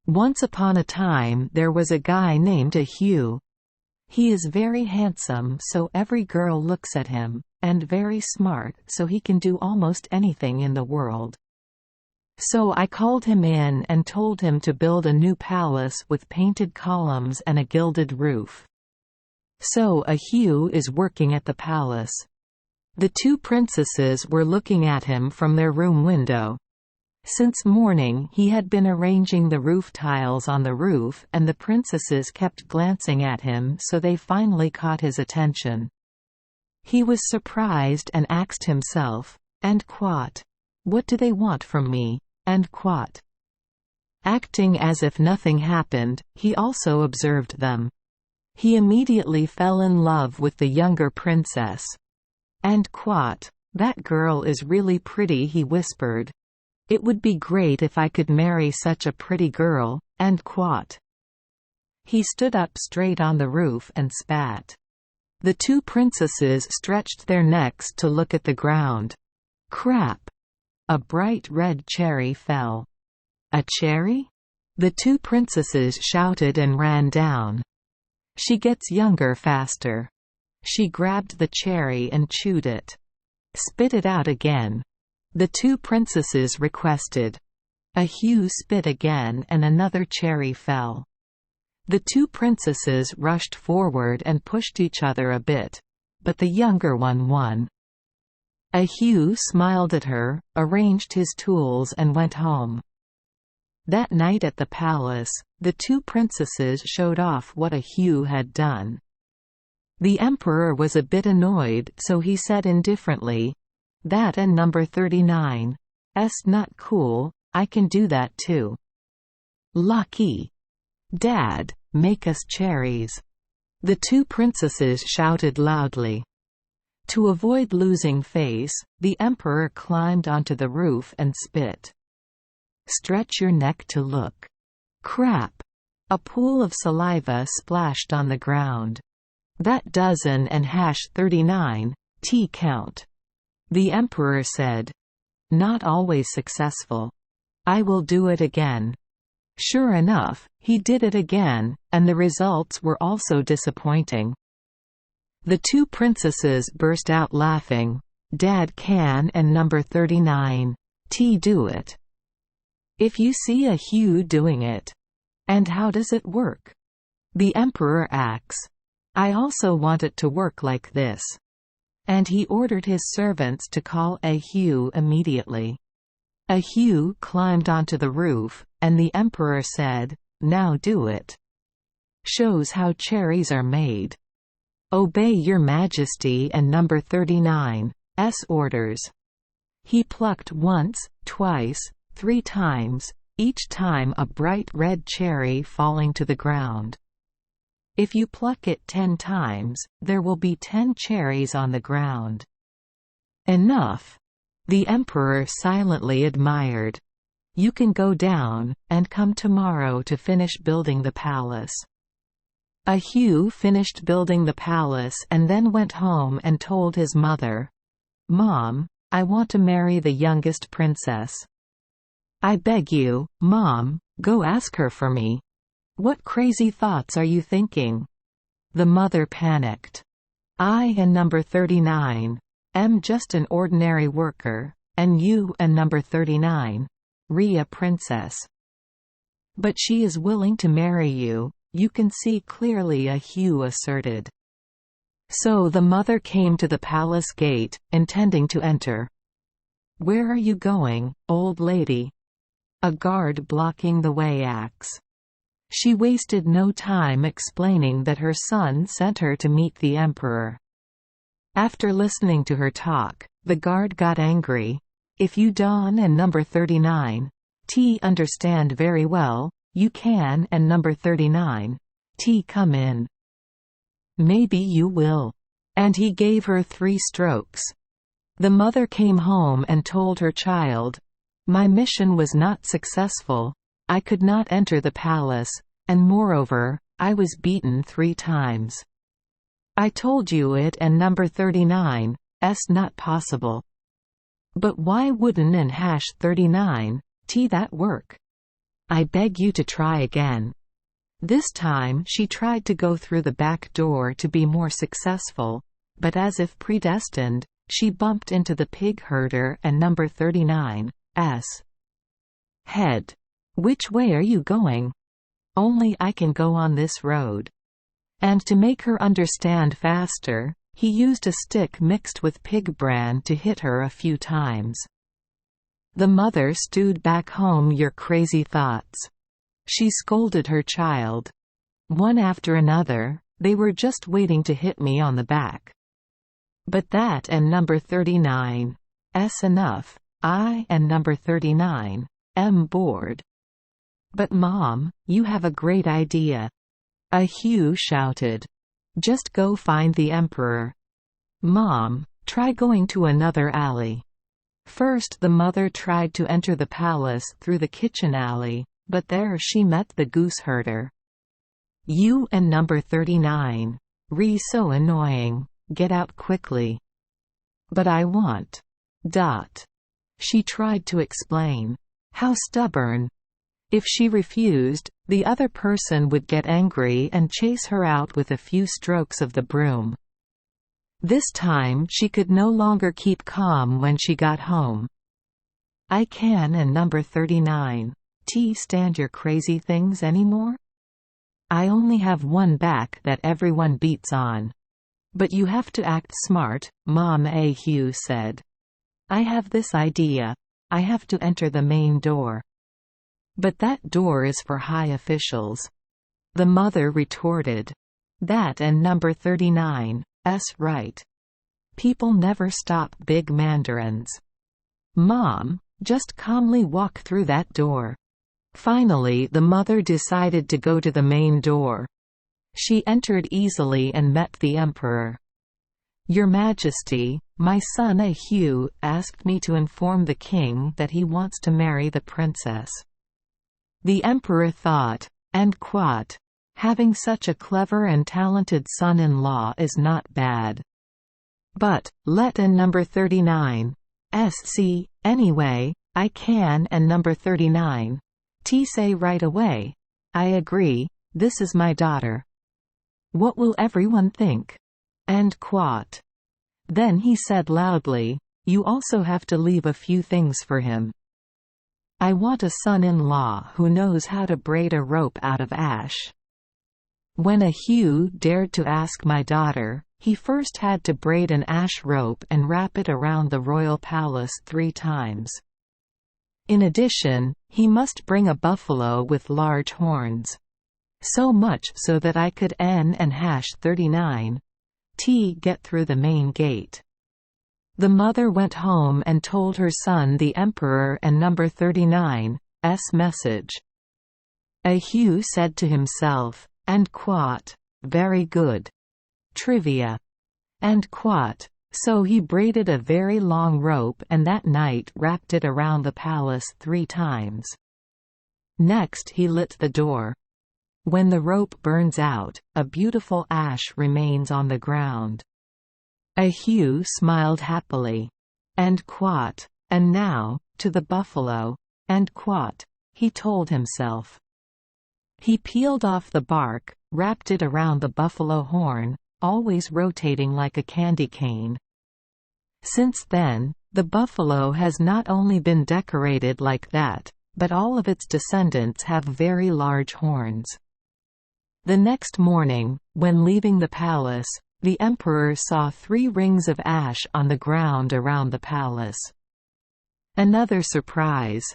Once upon a time there was a guy named A Hieu. He is very handsome, so every girl looks at him, and very smart, so he can do almost anything in the world. So I called him in and told him to build a new palace with painted columns and a gilded roof. So A Hieu is working at the palace. The two princesses were looking at him from their room window. Since morning he had been arranging the roof tiles on the roof, and the princesses kept glancing at him, so they finally caught his attention. He was surprised and asked himself, "And what? What do they want from me? And what?" Acting as if nothing happened, he also observed them. He immediately fell in love with the younger princess. "And what? That girl is really pretty," he whispered. "It would be great if I could marry such a pretty girl, and what?" He stood up straight on the roof and spat. The two princesses stretched their necks to look at the ground. Crap! A bright red cherry fell. "A cherry?" The two princesses shouted and ran down. "She gets younger faster." She grabbed the cherry and chewed it. "Spit it out again," the two princesses requested. A Hieu spit again and another cherry fell. The two princesses rushed forward and pushed each other a bit. But the younger one won. A Hieu smiled at her, arranged his tools and went home. That night at the palace, the two princesses showed off what A Hieu had done. The emperor was a bit annoyed, so he said indifferently, "That and number 39's not cool, I can do that too." "Lucky. Dad, make us cherries." The two princesses shouted loudly. To avoid losing face, the emperor climbed onto the roof and spit. "Stretch your neck to look." Crap! A pool of saliva splashed on the ground. "That dozen and #39 count," the emperor said. "Not always successful. I will do it again." Sure enough, he did it again, and the results were also disappointing. The two princesses burst out laughing. "Dad can and number 39 do it. If you see A Hieu doing it." "And how does it work?" the emperor asks. "I also want it to work like this." And he ordered his servants to call A Hieu immediately. A Hieu climbed onto the roof, and the emperor said, "Now do it. Shows how cherries are made. Obey your majesty and number 39's orders." He plucked once, twice, 3 times, each time a bright red cherry falling to the ground. If you pluck it 10 times, there will be 10 cherries on the ground. "Enough," the emperor silently admired. "You can go down, and come tomorrow to finish building the palace." A Hieu finished building the palace and then went home and told his mother, "Mom, I want to marry the youngest princess." "I beg you, Mom, go ask her for me. What crazy thoughts are you thinking?" The mother panicked. "I and number 39 am just an ordinary worker, and you and number 39 a princess." "But she is willing to marry you, you can see clearly," A Hieu asserted. So the mother came to the palace gate, intending to enter. "Where are you going, old lady?" a guard blocking the way asks. She wasted no time explaining that her son sent her to meet the emperor. After listening to her talk, the guard got angry. "If you don and number 39 understand very well, you can and number 39 come in." "Maybe you will." And he gave her 3 strokes. The mother came home and told her child, "My mission was not successful. I could not enter the palace, and moreover, I was beaten 3 times. I told you it and number 39's not possible." "But why wouldn't and #39 that work?" I beg you to try again." This time she tried to go through the back door to be more successful, but as if predestined, she bumped into the pig herder and number 39's head. "Which way are you going?" "Only I can go on this road." And to make her understand faster, he used a stick mixed with pig bran to hit her a few times. The mother stewed back home your crazy thoughts. She scolded her child. One after another, they were just waiting to hit me on the back. But that and number 39's enough. I and number 39 am bored. "But Mom, you have a great idea," A Hieu shouted. "Just go find the Emperor." "Mom, try going to another alley." First the mother tried to enter the palace through the kitchen alley, but there she met the goose herder. "You and number 39. So annoying. Get out quickly." "But I want." She tried to explain. How stubborn. If she refused, the other person would get angry and chase her out with a few strokes of the broom. This time she could no longer keep calm when she got home. "I can and number 39. Stand your crazy things anymore? I only have one back that everyone beats on. But you have to act smart," Mom A Hieu said. "I have this idea. I have to enter the main door." "But that door is for high officials," the mother retorted. "That and number 39's right. People never stop big mandarins." "Mom, just calmly walk through that door." Finally the mother decided to go to the main door. She entered easily and met the emperor. "Your Majesty, my son A Hieu asked me to inform the king that he wants to marry the princess." The emperor thought, and quote, "Having such a clever and talented son-in-law is not bad. But, let a number 39's see, anyway, I can and number 39 say right away, I agree, this is my daughter. What will everyone think?" End quote. Then he said loudly, "You also have to leave a few things for him. I want a son-in-law who knows how to braid a rope out of ash." When A Hieu dared to ask my daughter, he first had to braid an ash rope and wrap it around the royal palace 3 times. In addition, he must bring a buffalo with large horns. So much so that I could and hash 39 get through the main gate. The mother went home and told her son the emperor and number 39's message. A Hieu said to himself, and quote, "Very good. Trivia." End quote. So he braided a very long rope and that night wrapped it around the palace 3 times. Next he lit the door. When the rope burns out, a beautiful ash remains on the ground. A Hieu smiled happily. End quote. "And now, to the buffalo." End quote. He told himself. He peeled off the bark, wrapped it around the buffalo horn, always rotating like a candy cane. Since then, the buffalo has not only been decorated like that, but all of its descendants have very large horns. The next morning, when leaving the palace, the emperor saw 3 rings of ash on the ground around the palace. Another surprise.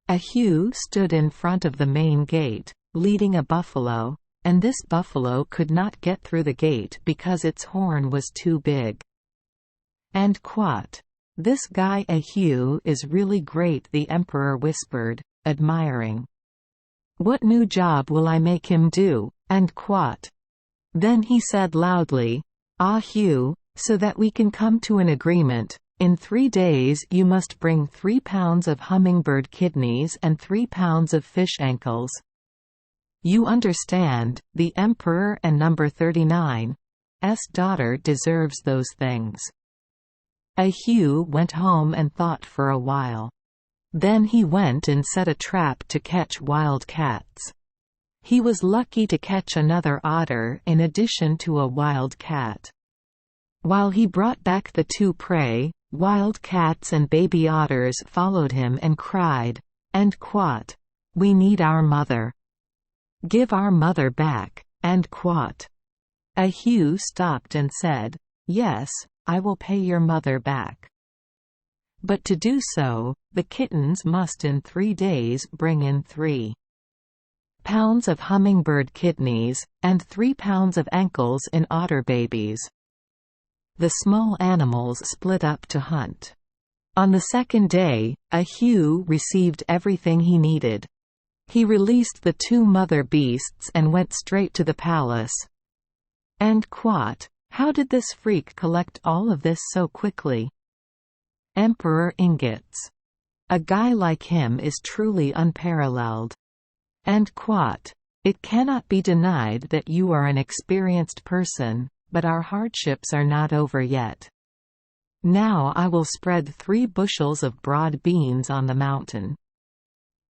A Hieu stood in front of the main gate, leading a buffalo, and this buffalo could not get through the gate because its horn was too big. End quote. "This guy A Hieu is really great," the emperor whispered, admiring. "What new job will I make him do?" End quote. Then he said loudly, "A Hieu, so that we can come to an agreement, in 3 days you must bring 3 pounds of hummingbird kidneys and 3 pounds of fish ankles. You understand, the emperor and number 39's daughter deserves those things." A Hieu went home and thought for a while. Then he went and set a trap to catch wild cats. He was lucky to catch another otter in addition to a wild cat. While he brought back the two prey, wild cats and baby otters followed him and cried, and quat, "We need our mother. Give our mother back," and quat. A Hieu stopped and said, "Yes, I will pay your mother back. But to do so, the kittens must in 3 days bring in 3 pounds of hummingbird kidneys, and 3 pounds of ankles in otter babies." The small animals split up to hunt. On the second day, A Hieu received everything he needed. He released the 2 mother beasts and went straight to the palace. And quat, "How did this freak collect all of this so quickly?" Emperor ingots. "A guy like him is truly unparalleled." And quat, "It cannot be denied that you are an experienced person, but our hardships are not over yet. Now I will spread 3 bushels of broad beans on the mountain.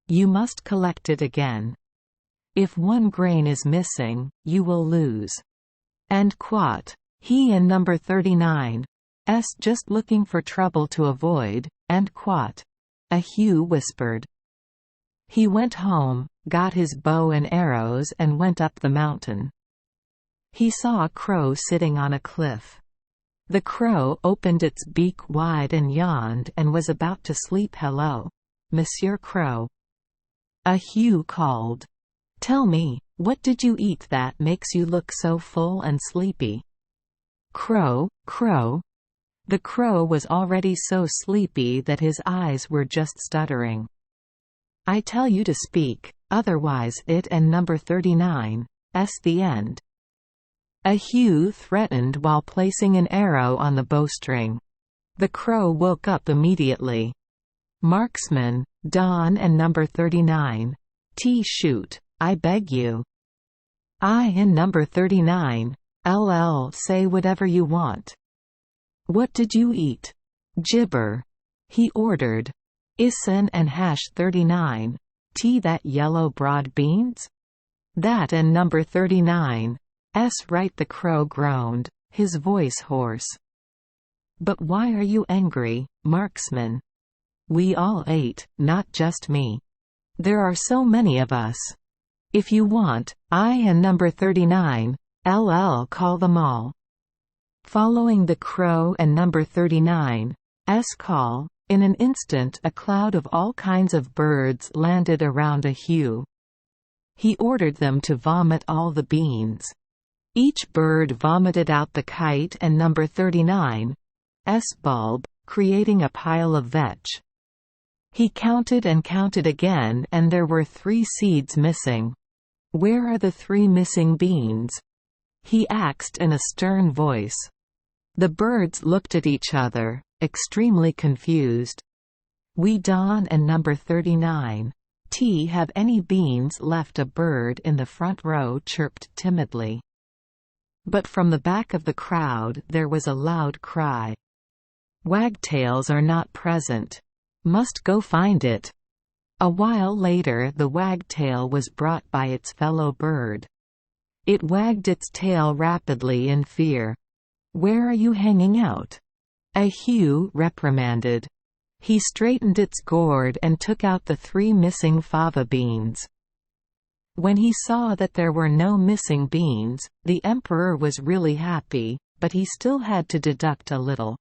You must collect it again. If 1 grain is missing, you will lose." And quat, "He in number 39 's just looking for trouble to avoid," and quat. A Hieu whispered. He went home, got his bow and arrows and went up the mountain. He saw a crow sitting on a cliff. The crow opened its beak wide and yawned and was about to sleep. "Hello, Monsieur Crow." A Hieu called, "Tell me, what did you eat that makes you look so full and sleepy?" "Crow, crow." The crow was already so sleepy that his eyes were just stuttering. "I tell you to speak, otherwise it and number 39 's the end." A Hieu threatened while placing an arrow on the bowstring. The crow woke up immediately. "Marksman, Don and number 39 shoot, I beg you." "I and number 39 say whatever you want." "What did you eat?" "Gibber," he ordered. "Isin and hash 39 that yellow broad beans?" "That and number 39 right," the crow groaned, his voice hoarse. "But why are you angry, Marksman?" "We all ate, not just me. There are so many of us. If you want, I and number 39 call them all." Following the crow and number 39's call, in an instant a cloud of all kinds of birds landed around A Hieu. He ordered them to vomit all the beans. Each bird vomited out the kite and number 39's bulb, creating a pile of vetch. He counted and counted again, and there were 3 seeds missing. "Where are the 3 missing beans?" he asked in a stern voice. The birds looked at each other, extremely confused. "We Don and number 39 have any beans left?" a bird in the front row chirped timidly. But from the back of the crowd there was a loud cry. "Wagtails are not present. Must go find it." A while later the wagtail was brought by its fellow bird. It wagged its tail rapidly in fear. "Where are you hanging out?" A Hieu reprimanded. He straightened its gourd and took out the 3 missing fava beans. When he saw that there were no missing beans, the emperor was really happy, but he still had to deduct a little.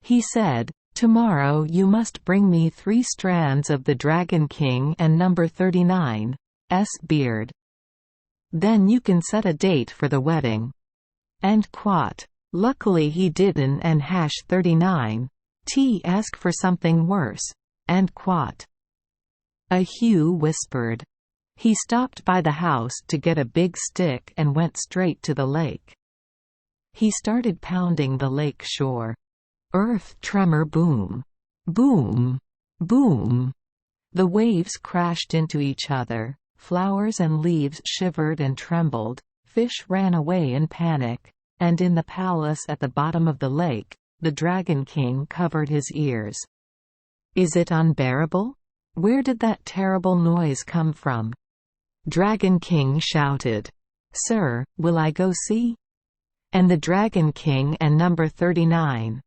He said, "Tomorrow you must bring me 3 strands of the Dragon King and number 39's beard. Then you can set a date for the wedding." And quat. Luckily he didn't and hash 39 ask for something worse. And quat. A Hieu whispered. He stopped by the house to get a big stick and went straight to the lake. He started pounding the lake shore. Earth tremor boom. Boom. Boom. The waves crashed into each other, flowers and leaves shivered and trembled, fish ran away in panic, and in the palace at the bottom of the lake, the Dragon King covered his ears. Is it unbearable? Where did that terrible noise come from? Dragon King shouted. Sir, will I go see? And the Dragon King and number 39's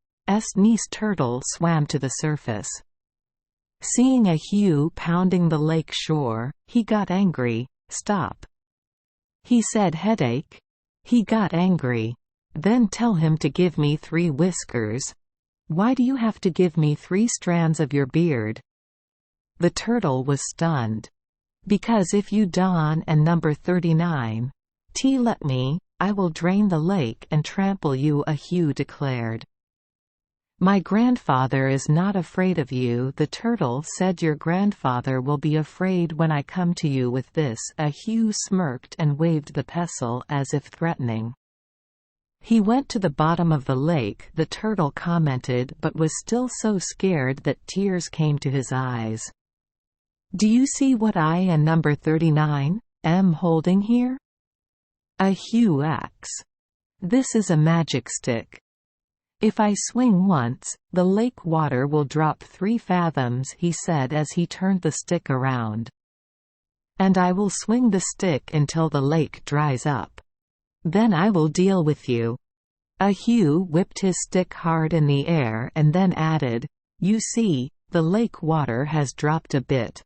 niece turtle swam to the surface. Seeing A Hieu pounding the lake shore, he got angry. Stop. He said, headache. He got angry. Then tell him to give me 3 whiskers. Why do you have to give me 3 strands of your beard? The turtle was stunned. Because if you Don and number 39's let me, I will drain the lake and trample you, A Hieu declared. My grandfather is not afraid of you, the turtle said. Your grandfather will be afraid when I come to you with this. A Hieu smirked and waved the pestle as if threatening. He went to the bottom of the lake, the turtle commented, but was still so scared that tears came to his eyes. Do you see what I and number 39 am holding here? A Hieu axe. This is a magic stick. If I swing once, the lake water will drop 3 fathoms, he said as he turned the stick around. And I will swing the stick until the lake dries up. Then I will deal with you. A Hieu whipped his stick hard in the air and then added, You see, the lake water has dropped a bit.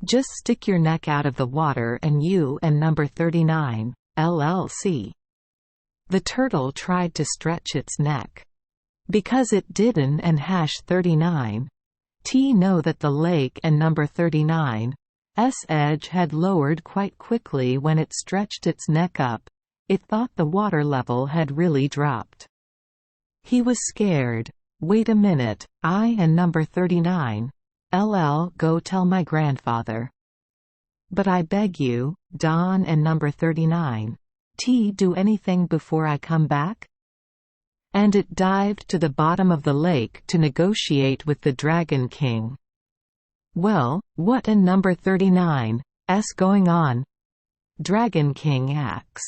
Just stick your neck out of the water and you and number 39 LLC. The turtle tried to stretch its neck. Because it didn't and #39 know that the lake and number 39's edge had lowered quite quickly when it stretched its neck up, it thought the water level had really dropped. He was scared. Wait a minute, I and number 39 go tell my grandfather. But I beg you, Don and number 39 do anything before I come back? And it dived to the bottom of the lake to negotiate with the Dragon King. Well, what in number 39's going on? Dragon King asks.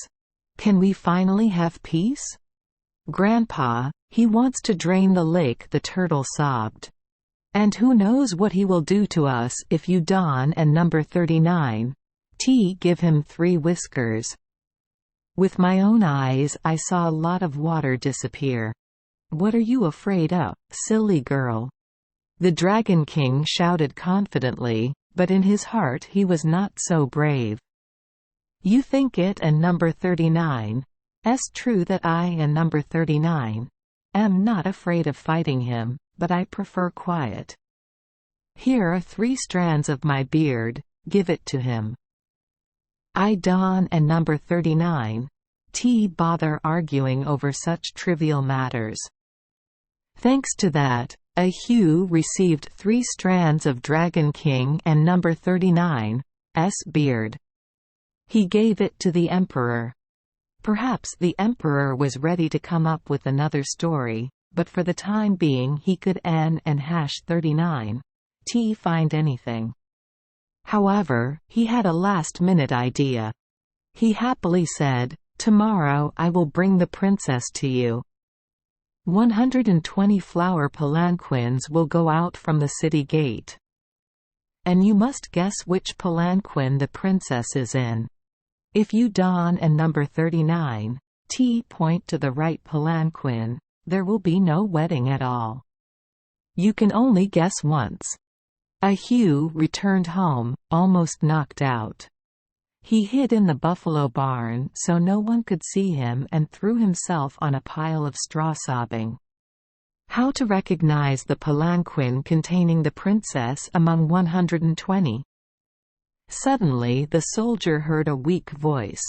Can we finally have peace? Grandpa, he wants to drain the lake, the turtle sobbed. And who knows what he will do to us if you Don and number 39 give him 3 whiskers. With my own eyes I saw a lot of water disappear. What are you afraid of, silly girl? The Dragon King shouted confidently, but in his heart he was not so brave. You think it and number 39's true that I and number 39 am not afraid of fighting him, but I prefer quiet. Here are 3 strands of my beard, give it to him. I Don and number 39 bother arguing over such trivial matters. Thanks to that, A Hieu received 3 strands of Dragon King and number 39's beard. He gave it to the emperor. Perhaps the emperor was ready to come up with another story, but for the time being he could N and #39 find anything. However, he had a last-minute idea. He happily said, Tomorrow I will bring the princess to you. 120 flower palanquins will go out from the city gate. And you must guess which palanquin the princess is in. If you Don and number 39 point to the right palanquin, there will be no wedding at all. You can only guess once. A Hieu returned home, almost knocked out. He hid in the buffalo barn so no one could see him and threw himself on a pile of straw sobbing. How to recognize the palanquin containing the princess among 120? Suddenly the soldier heard a weak voice.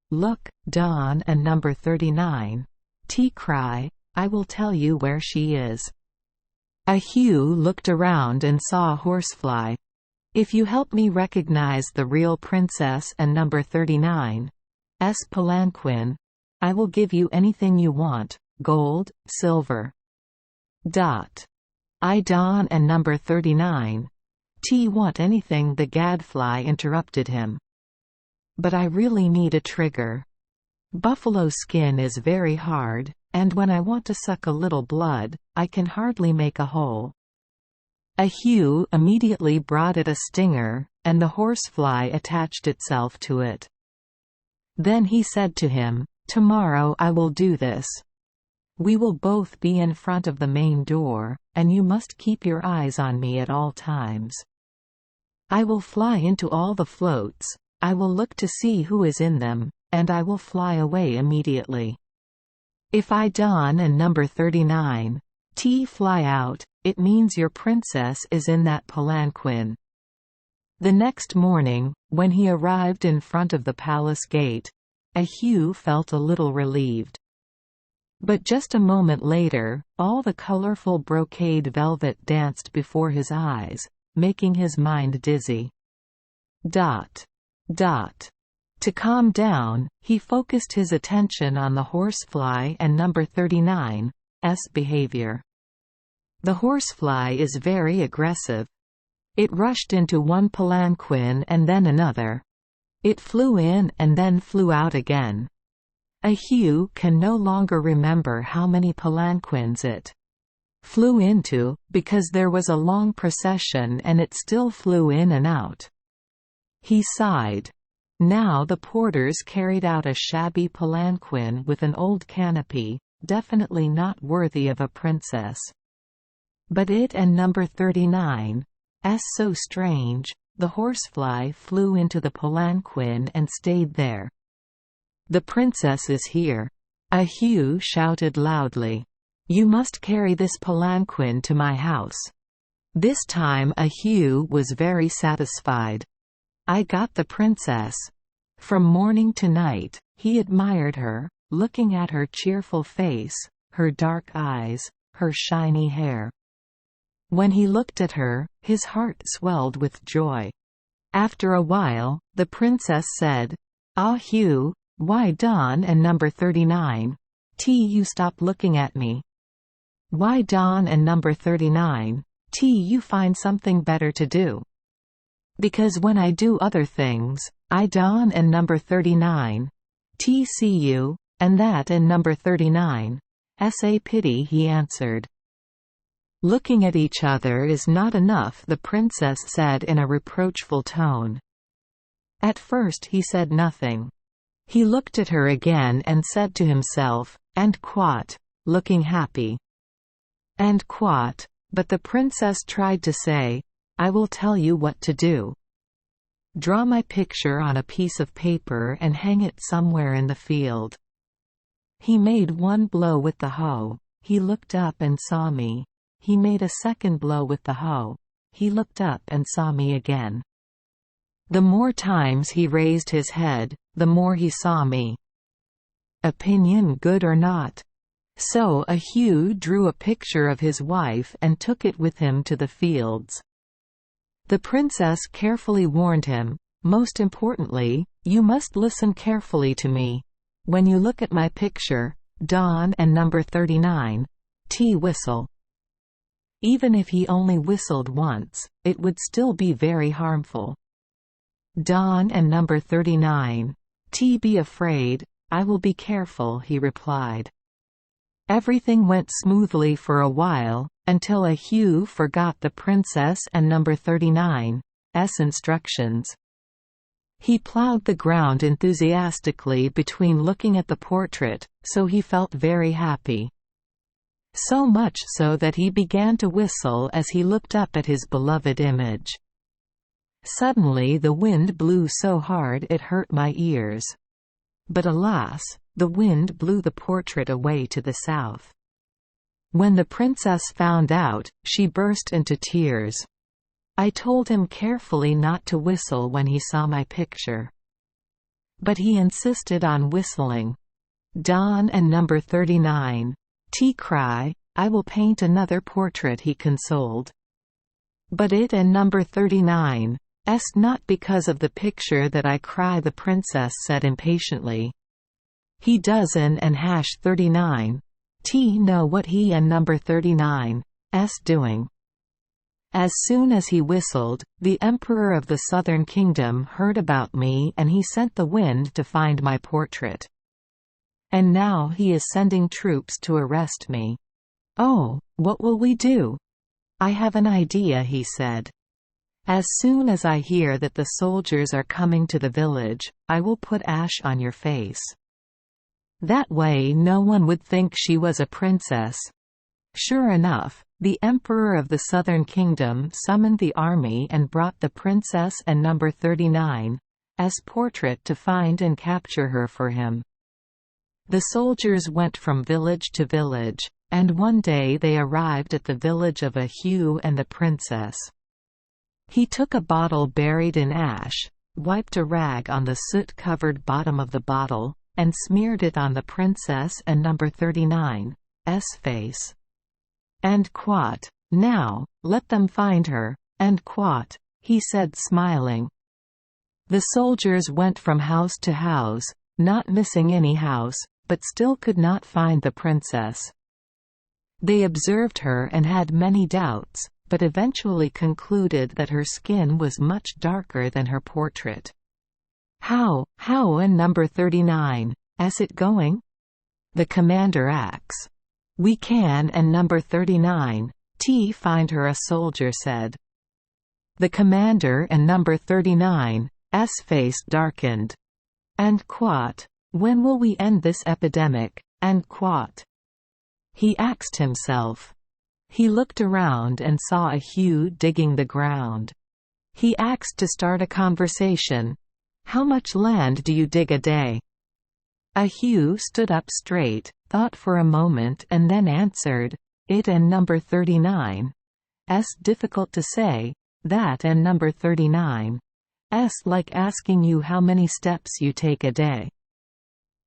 Look, Don and number 39 cry, I will tell you where she is. A Hieu looked around and saw a horsefly. If you help me recognize the real princess and number 39's palanquin, I will give you anything you want, gold, silver. I Don and number 39 want anything, the gadfly interrupted him. But I really need a trigger. Buffalo skin is very hard, and when I want to suck a little blood, I can hardly make a hole. A Hieu immediately brought it a stinger, and the horsefly attached itself to it. Then he said to him, "Tomorrow I will do this. We will both be in front of the main door, and you must keep your eyes on me at all times. I will fly into all the floats, I will look to see who is in them, and I will fly away immediately. If I dawn and number 39, fly out, it means your princess is in that palanquin." The next morning, when he arrived in front of the palace gate, A Hieu felt a little relieved. But just a moment later, all the colorful brocade velvet danced before his eyes, making his mind dizzy. To calm down, he focused his attention on the horsefly and number 39's behavior. The horsefly is very aggressive. It rushed into one palanquin and then another. It flew in and then flew out again. A Hieu can no longer remember how many palanquins it flew into, because there was a long procession and it still flew in and out. He sighed. Now the porters carried out a shabby palanquin with an old canopy, definitely not worthy of a princess. But it and number 39's so strange. The horsefly flew into the palanquin and stayed there. "The princess is here," A Hieu shouted loudly. "You must carry this palanquin to my house." This time A Hieu was very satisfied. "I got the princess." From morning to night, he admired her, looking at her cheerful face, her dark eyes, her shiny hair. When he looked at her, his heart swelled with joy. After a while, the princess said, "A Hieu, why dawn and number 39, you stop looking at me? Why dawn and number 39, you find something better to do?" "Because when I do other things, I dawn and number 39, see you, and that and number 39, a pity," he answered. "Looking at each other is not enough," the princess said in a reproachful tone. At first he said nothing. He looked at her again and said to himself, "And quat," looking happy. "And quat," but the princess tried to say, "I will tell you what to do. Draw my picture on a piece of paper and hang it somewhere in the field." He made one blow with the hoe. He looked up and saw me. He made a second blow with the hoe. He looked up and saw me again. The more times he raised his head, the more he saw me. Opinion good or not? So A Hieu drew a picture of his wife and took it with him to the fields. The princess carefully warned him, "Most importantly, you must listen carefully to me. When you look at my picture, dawn and number 39, whistle." Even if he only whistled once, it would still be very harmful. "Dawn and number 39, be afraid, I will be careful," he replied. Everything went smoothly for a while, until A Hieu forgot the princess and number 39's instructions. He plowed the ground enthusiastically between looking at the portrait, so he felt very happy. So much so that he began to whistle as he looked up at his beloved image. Suddenly the wind blew so hard it hurt my ears. But alas, the wind blew the portrait away to the south. When the princess found out, she burst into tears. I told him carefully not to whistle when he saw my picture. But he insisted on whistling. "Dawn and number 39, cry, I will paint another portrait," he consoled. "But it and number 39's not because of the picture that I cry," the princess said impatiently. "He doesn't and #39 know what he and number 39's doing." As soon as he whistled, the emperor of the southern kingdom heard about me and he sent the wind to find my portrait. And now he is sending troops to arrest me. Oh, what will we do? "I have an idea," he said. "As soon as I hear that the soldiers are coming to the village, I will put ash on your face. That way no one would think she was a princess." Sure enough, the Emperor of the Southern Kingdom summoned the army and brought the princess and number 39's portrait to find and capture her for him. The soldiers went from village to village, and one day they arrived at the village of A Hieu and the princess. He took a bottle buried in ash, wiped a rag on the soot-covered bottom of the bottle, and smeared it on the princess and number 39's face. And quat, "Now, let them find her," and quat, he said smiling. The soldiers went from house to house, not missing any house, but still could not find the princess. They observed her and had many doubts, but eventually concluded that her skin was much darker than her portrait. How and number 39's it going?" The commander asks. "We can and number 39's find her," a soldier said. The commander and number 39's face darkened. And quat, "When will we end this epidemic?" and quat. He asked himself. He looked around and saw A Hieu digging the ground. He asked to start a conversation. "How much land do you dig a day?" A Hieu stood up straight, thought for a moment and then answered, "It and number 39's difficult to say, that and number 39's like asking you how many steps you take a day."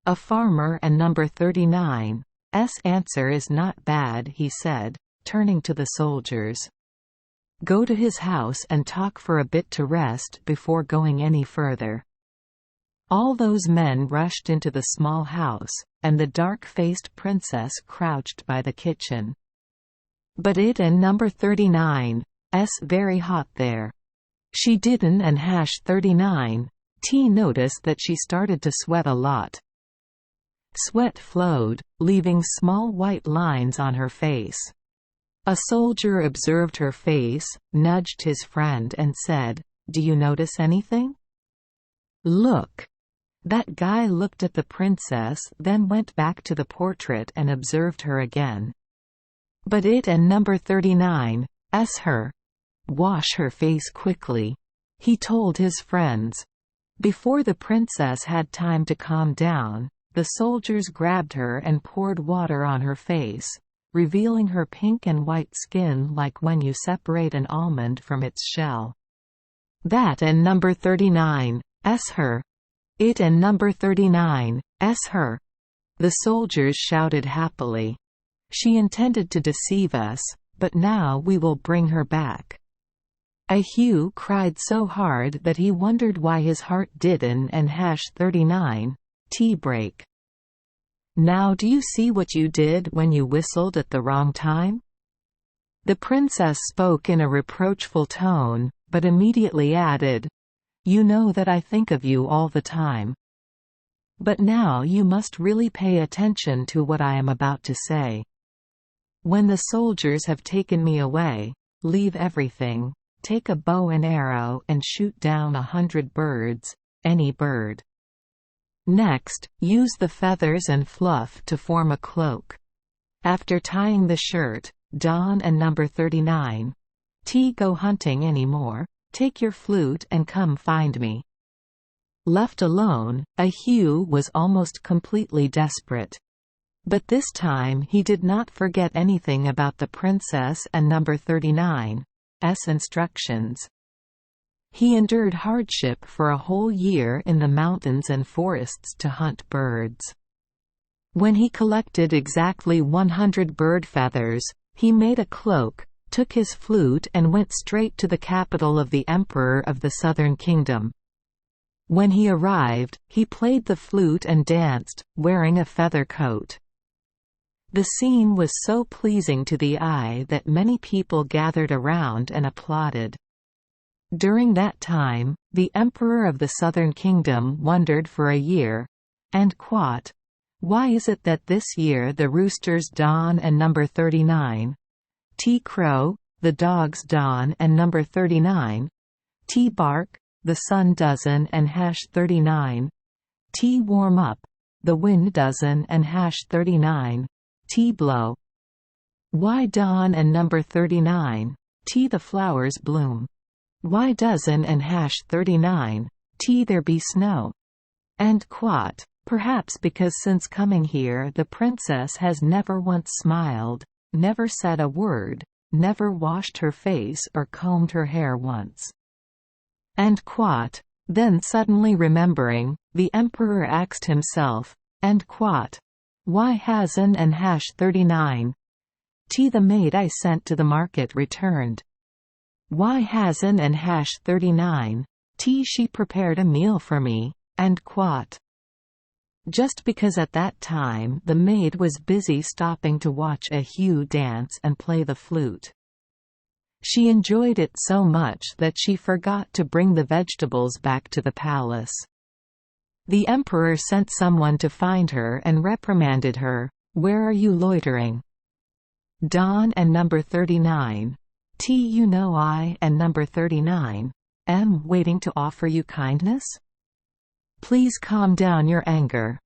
"A farmer and number 39's answer is not bad," he said, turning to the soldiers. "Go to his house and talk for a bit to rest before going any further." All those men rushed into the small house, and the dark-faced princess crouched by the kitchen. "But it and number 39's very hot there." She didn't and #39's noticed that she started to sweat a lot. Sweat flowed, leaving small white lines on her face. A soldier observed her face, nudged his friend and said, "Do you notice anything?" "Look." That guy looked at the princess, then went back to the portrait and observed her again. "But it and number 39's her. Wash her face quickly," he told his friends. Before the princess had time to calm down, the soldiers grabbed her and poured water on her face, revealing her pink and white skin like when you separate an almond from its shell. "That and number 39's her. It and number 39's her," the soldiers shouted happily. "She intended to deceive us, but now we will bring her back." A Hieu cried so hard that he wondered why his heart didn't and #39's break. "Now do you see what you did when you whistled at the wrong time?" The princess spoke in a reproachful tone, but immediately added, "You know that I think of you all the time. But now you must really pay attention to what I am about to say. When the soldiers have taken me away, leave everything, take a bow and arrow and shoot down 100 birds, any bird. Next, use the feathers and fluff to form a cloak. After tying the shirt, don and number 39's go hunting anymore. Take your flute and come find me." Left alone, A Hieu was almost completely desperate. But this time he did not forget anything about the princess and number 39's instructions. He endured hardship for a whole year in the mountains and forests to hunt birds. When he collected exactly 100 bird feathers, he made a cloak, took his flute and went straight to the capital of the Emperor of the Southern Kingdom. When he arrived, he played the flute and danced, wearing a feather coat. The scene was so pleasing to the eye that many people gathered around and applauded. During that time, the Emperor of the Southern Kingdom wondered for a year, and quat, "Why is it that this year the roosters dawn and number 39's crow?" the dogs Don and number 39. T bark, the sun dozen and #39. T warm up, the wind dozen and #39. T blow. Y dawn and number 39. T the flowers bloom. Y dozen and #39. T there be snow. And quat. Perhaps because since coming here the princess has never once smiled, never said a word, never washed her face or combed her hair once. And quat. Then suddenly remembering, the emperor asked himself, and quat. Why hasn't and #39. T the maid I sent to the market returned. Why hasn't and #39. T she prepared a meal for me, and quat. Just because at that time the maid was busy stopping to watch A Hieu dance and play the flute. She enjoyed it so much that she forgot to bring the vegetables back to the palace. The emperor sent someone to find her and reprimanded her. Where are you loitering? Don and number 39. T you know I and number 39. Am waiting to offer you kindness? Please calm down your anger.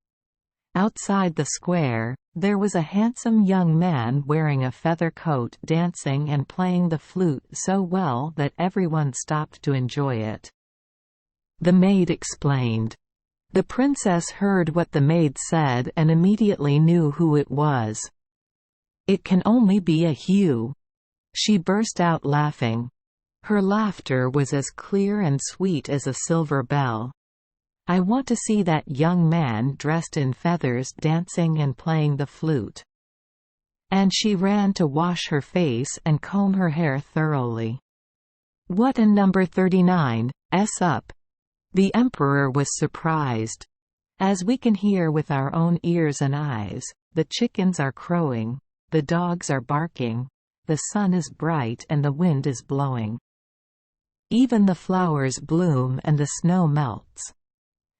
Outside the square, there was a handsome young man wearing a feather coat dancing and playing the flute so well that everyone stopped to enjoy it. The maid explained. The princess heard what the maid said and immediately knew who it was. It can only be A Hieu. She burst out laughing. Her laughter was as clear and sweet as a silver bell. I want to see that young man dressed in feathers dancing and playing the flute. And she ran to wash her face and comb her hair thoroughly. What a number 39's up! The emperor was surprised. As we can hear with our own ears and eyes, the chickens are crowing, the dogs are barking, the sun is bright and the wind is blowing. Even the flowers bloom and the snow melts.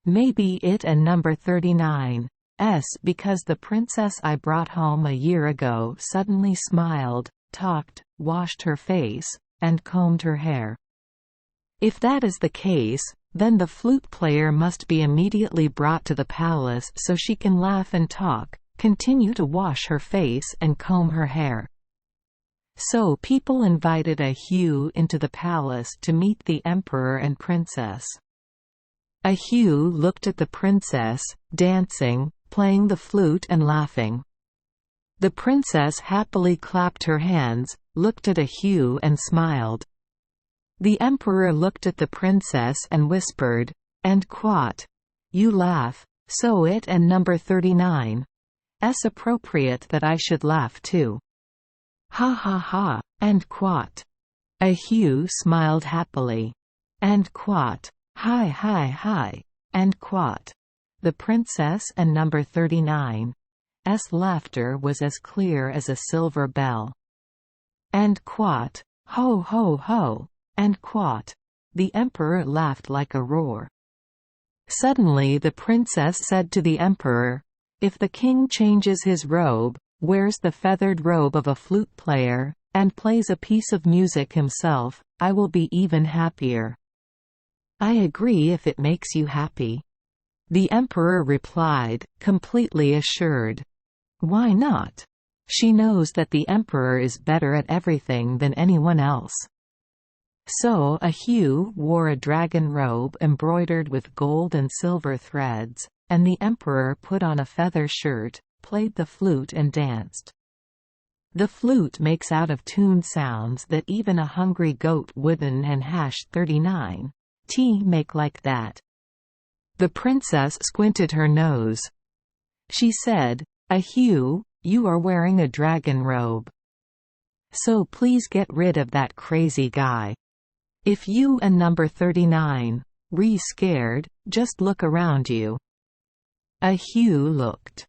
Maybe it and number 39's because the princess I brought home a year ago suddenly smiled, talked, washed her face, and combed her hair. If that is the case, then the flute player must be immediately brought to the palace so she can laugh and talk, continue to wash her face and comb her hair. So people invited A Hieu into the palace to meet the emperor and princess. A Hieu looked at the princess, dancing, playing the flute and laughing. The princess happily clapped her hands, looked at A Hieu and smiled. The emperor looked at the princess and whispered, and quat. You laugh, so it and number 39's appropriate that I should laugh too. Ha ha ha, and quat. A Hieu smiled happily. And quat. Hi hi hi, and quat. The princess and number 39's laughter was as clear as a silver bell. And quat. Ho ho ho, and quat. The emperor laughed like a roar. Suddenly the princess said to the emperor, if the king changes his robe, wears the feathered robe of a flute player, and plays a piece of music himself, I will be even happier. I agree if it makes you happy. The emperor replied, completely assured. Why not? She knows that the emperor is better at everything than anyone else. So A Hieu wore a dragon robe embroidered with gold and silver threads, and the emperor put on a feather shirt, played the flute and danced. The flute makes out of tune sounds that even a hungry goat wouldn't and #39. T make like that. The princess squinted her nose. She said, A Hieu, you are wearing a dragon robe. So please get rid of that crazy guy. If you and number 39 re scared, just look around you. A Hieu looked.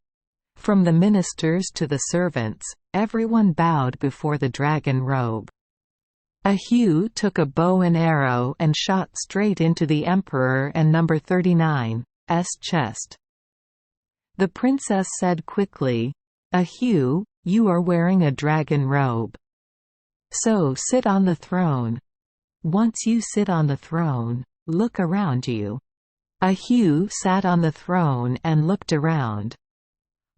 From the ministers to the servants, everyone bowed before the dragon robe. A Hieu took a bow and arrow and shot straight into the emperor and number 39's chest. The princess said quickly, A Hieu, you are wearing a dragon robe. So sit on the throne. Once you sit on the throne, look around you. A Hieu sat on the throne and looked around.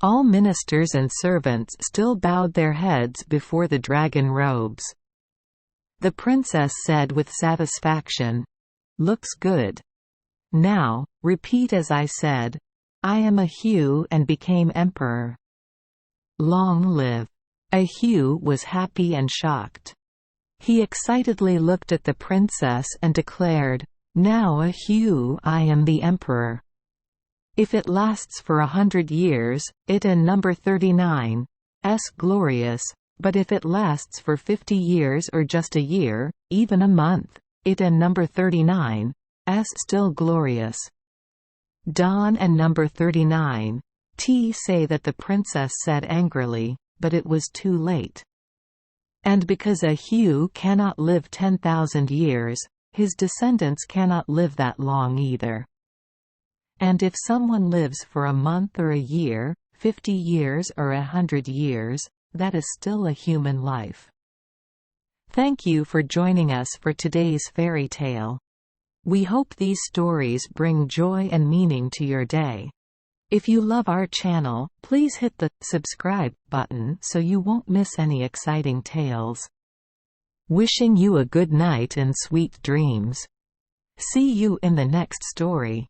All ministers and servants still bowed their heads before the dragon robes. The princess said with satisfaction, "Looks good. Now, repeat as I said. I am a Hieu and became emperor. Long live." A Hieu was happy and shocked. He excitedly looked at the princess and declared, "Now A Hieu, I am the emperor. If it lasts for 100 years, it and number 39 's glorious, but if it lasts for 50 years or just a year, even a month, it and number 39 's still glorious." Don and number 39 say that the princess said angrily, but it was too late. And because a Hieu cannot live 10,000 years, his descendants cannot live that long either. And if someone lives for a month or a year, 50 years or 100 years, that is still a human life. Thank you for joining us for today's fairy tale. We hope these stories bring joy and meaning to your day. If you love our channel, please hit the subscribe button so you won't miss any exciting tales. Wishing you a good night and sweet dreams. See you in the next story.